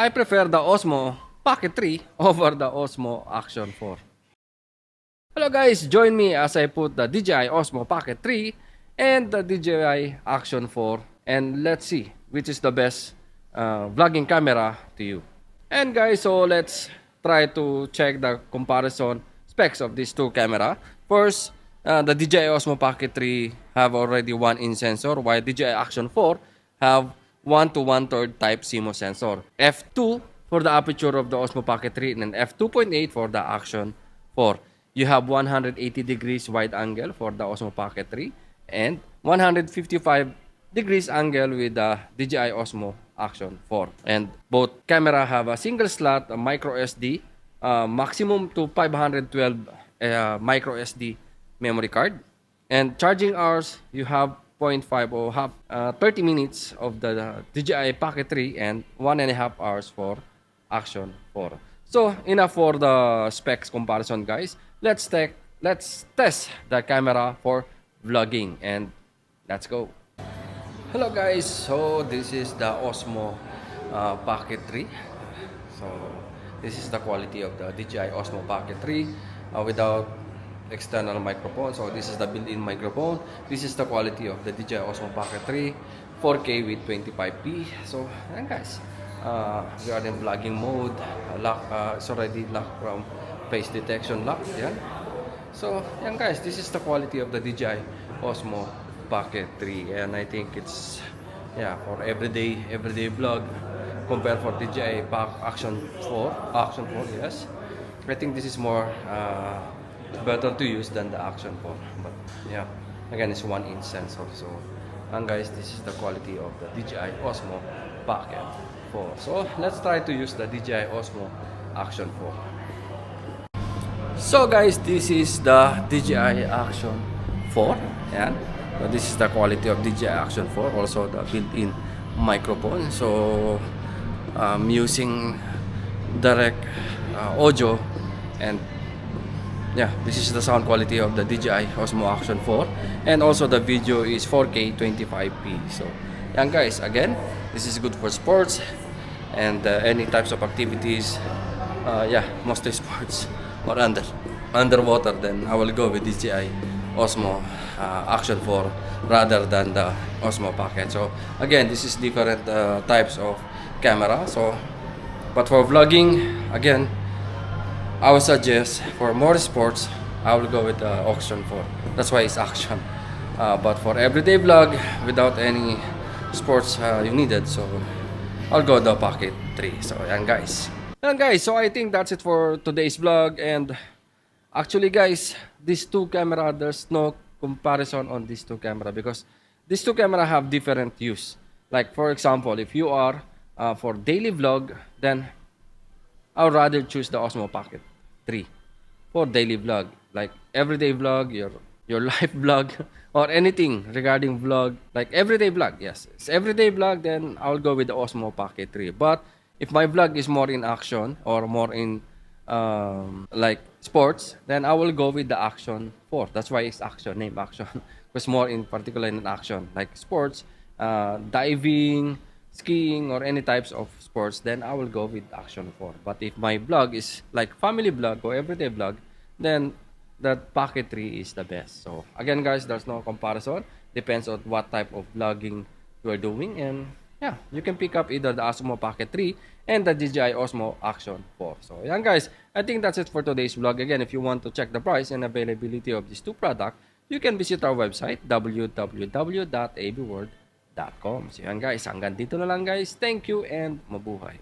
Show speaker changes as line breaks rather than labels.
I prefer the Osmo Pocket 3 over the Osmo Action 4. Hello guys, join me as I put the DJI Osmo Pocket 3 and the DJI Action 4, and let's see which is the best vlogging camera to you. And guys, so let's try to check the comparison specs of these two camera. First, the DJI Osmo Pocket 3 have already 1-inch sensor, while DJI Action 4 have 1 to 1/3 type CMOS sensor. f2 for the aperture of the Osmo Pocket 3 and f2.8 for the Action 4. You have 180 degrees wide angle for the Osmo Pocket 3 and 155 degrees angle with the DJI Osmo Action 4. And both camera have a single slot, a micro SD, maximum to 512 micro SD memory card. And charging hours, you have 0.5 or half 30 minutes of the DJI Pocket 3 and 1.5 hours for Action 4. So enough for the specs comparison, guys. Let's test the camera for vlogging, and let's go. Hello guys, so this is the Osmo Pocket 3. So this is the quality of the DJI Osmo Pocket 3 without external microphone. So this is the built-in microphone. This is the quality of the DJI Osmo Pocket 3, 4K with 25p. So and guys, we are in vlogging mode. It's already locked from face detection lock. Yeah. So yan guys, this is the quality of the DJI Osmo Pocket 3, and I think it's for everyday vlog compared for DJI Action 4. Yes, I think this is more better to use than the Action 4. But yeah, again, it's 1-inch sensor. So and guys, this is the quality of the DJI Osmo Pocket 4. So let's try to use the DJI Osmo Action 4. So guys, this is the DJI Action 4. Yeah. So this is the quality of DJI Action 4. Also the built-in microphone. So I'm using direct audio, and yeah, this is the sound quality of the DJI Osmo Action 4, and also the video is 4K 25p. So yeah guys, again, this is good for sports and any types of activities. Mostly sports or underwater, then I will go with DJI Osmo Action 4 rather than the Osmo Pocket. So again, this is different types of camera. So but for vlogging, again, I would suggest for more sports, I will go with the Action 4. That's why it's Action. But for everyday vlog without any sports you needed, so I'll go the Pocket 3. So yan guys. So I think that's it for today's vlog. And actually guys, these two camera, there's no comparison on these two camera because these two camera have different use. Like for example, if you are for daily vlog, then I would rather choose the Osmo Pocket 3 for daily vlog, like everyday vlog, your life vlog, or anything regarding vlog, like everyday vlog. Yes, it's everyday vlog, then I'll go with the Osmo Pocket 3. But if my vlog is more in action or more in like sports, then I will go with the Action 4. That's why it's Action, name Action. Because more in particular in action, like sports, diving, skiing, or any types of sports, then I will go with Action 4. But if my vlog is like family vlog or everyday vlog, then that Pocket 3 is the best. So again guys, there's no comparison. Depends on what type of vlogging you are doing, and yeah, you can pick up either the Osmo Pocket 3 and the DJI Osmo Action 4. So yan guys, I think that's it for today's vlog. Again, if you want to check the price and availability of these two products, you can visit our website www.abworld.com. So yan guys, hanggang dito na lang guys. Thank you and mabuhay.